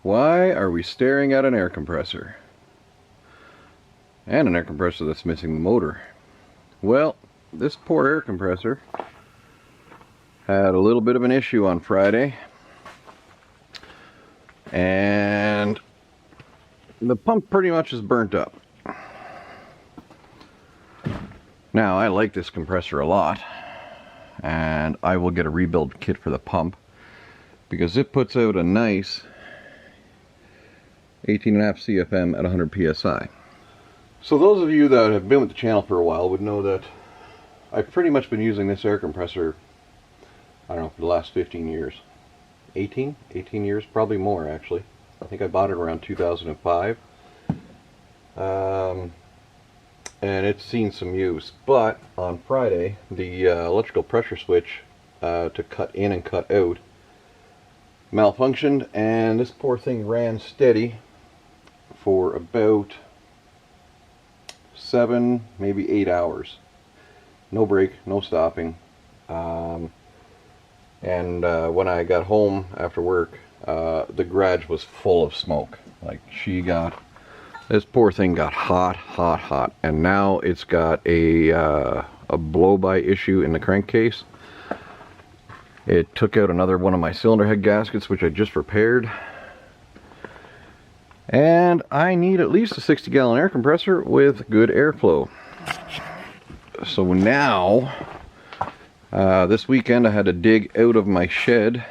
Why are we staring at an air compressor? And an air compressor that's missing the motor. Well, this poor air compressor had a little bit of an issue on Friday. And the pump pretty much is burnt up. Now, I like this compressor a lot. And I will get a rebuild kit for the pump, because it puts out a nice 18.5 CFM at 100 psi. So those of you that have been with the channel for a while would know that I've pretty much been using this air compressor, I don't know, for the last 15 years. 18 years, probably more actually. I think I bought it around 2005. And it's seen some use, but on Friday the electrical pressure switch to cut in and cut out malfunctioned, and this poor thing ran steady for about 7, maybe 8 hours. No break, no stopping. And when I got home after work, the garage was full of smoke. Like, this poor thing got hot, and now it's got a blow-by issue in the crankcase. It took out another one of my cylinder head gaskets, which I just repaired. And I need at least a 60-gallon air compressor with good airflow. So now, this weekend I had to dig out of my shed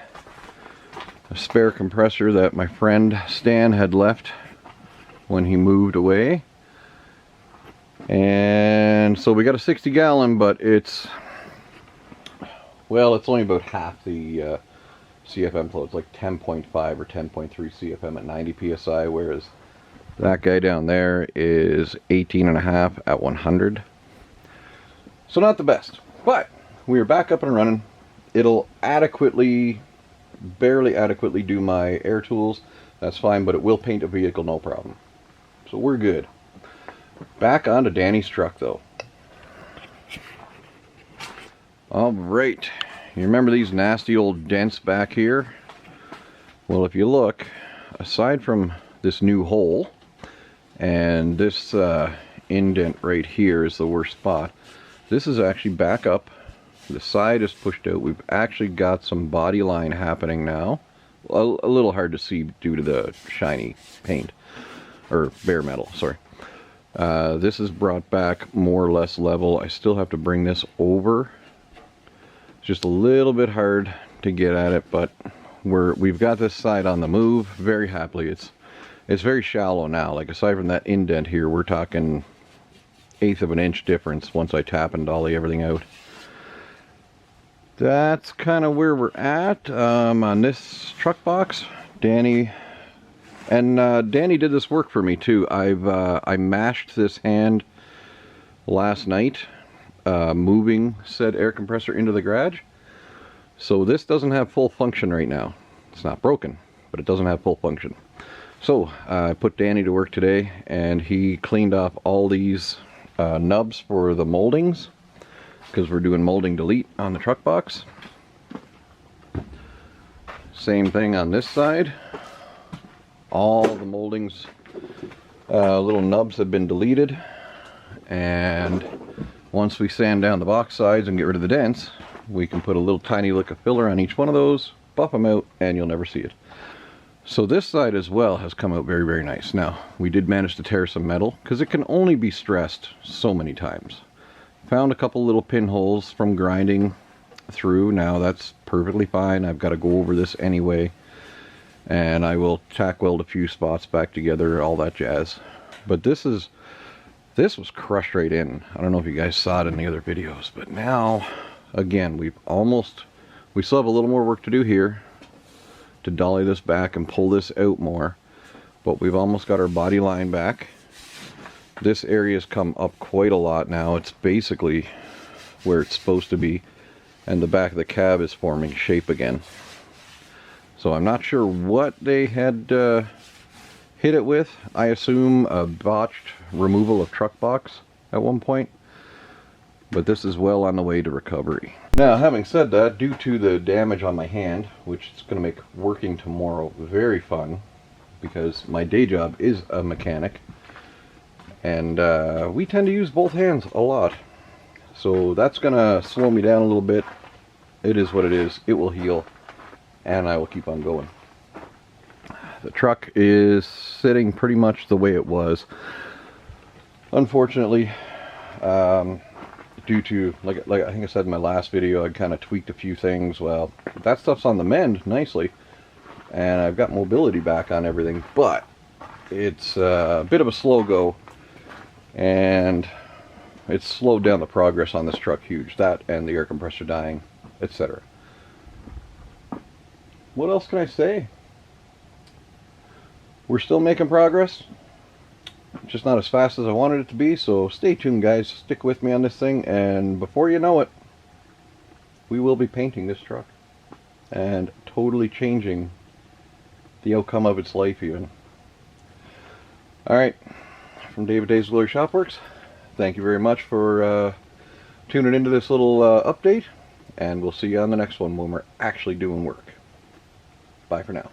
a spare compressor that my friend Stan had left when he moved away. And so we got a 60-gallon, but it's only about half the CFM flow. It's like 10.5 or 10.3 CFM at 90 psi, whereas that guy down there is 18.5 at 100. So not the best, but we are back up and running. It'll barely adequately do my air tools. That's fine, but it will paint a vehicle no problem. So we're good. Back onto Danny's truck though. Alright, you remember these nasty old dents back here? Well, if you look, aside from this new hole, and this indent right here is the worst spot, this is actually back up. The side is pushed out. We've actually got some body line happening now. A little hard to see due to the shiny paint. Or bare metal, sorry. This is brought back more or less level. I still have to bring this over. It's just a little bit hard to get at it, but we've got this side on the move very happily. It's very shallow now. Like, aside from that indent here, we're talking 1/8 of an inch difference once I tap and dolly everything out. That's kind of where we're at on this truck box. Danny did this work for me too. I mashed this hand last night, moving said air compressor into the garage. So this doesn't have full function right now. It's not broken, but it doesn't have full function. So I put Danny to work today, and he cleaned off all these nubs for the moldings, because we're doing molding delete on the truck box. Same thing on this side. All the moldings, little nubs have been deleted, and once we sand down the box sides and get rid of the dents, we can put a little tiny lick of filler on each one of those, buff them out, and you'll never see it. So this side as well has come out very, very nice. Now, we did manage to tear some metal, because it can only be stressed so many times. Found a couple little pinholes from grinding through. Now that's perfectly fine. I've got to go over this anyway, and I will tack weld a few spots back together, all that jazz. But this was crushed right in. I don't know if you guys saw it in the other videos, but now again we still have a little more work to do here to dolly this back and pull this out more, but we've almost got our body line back. This area's come up quite a lot now. It's basically where it's supposed to be, and the back of the cab is forming shape again. So I'm not sure what they had hit it with. I assume a botched removal of truck box at one point, but this is well on the way to recovery. Now, having said that, due to the damage on my hand, which is going to make working tomorrow very fun, because my day job is a mechanic, and we tend to use both hands a lot. So that's gonna slow me down a little bit. It is what it is. It will heal, and I will keep on going. The truck is sitting pretty much the way it was. Unfortunately, due to, like I think I said in my last video, I kind of tweaked a few things. Well, that stuff's on the mend nicely, and I've got mobility back on everything, but it's a bit of a slow go, and it's slowed down the progress on this truck huge. That and the air compressor dying, etc. What else can I say? We're still making progress, just not as fast as I wanted it to be, so stay tuned, guys. Stick with me on this thing, and before you know it, we will be painting this truck and totally changing the outcome of its life even. Alright, from David Dave's Glory Shopworks, thank you very much for tuning into this little update, and we'll see you on the next one when we're actually doing work. Bye for now.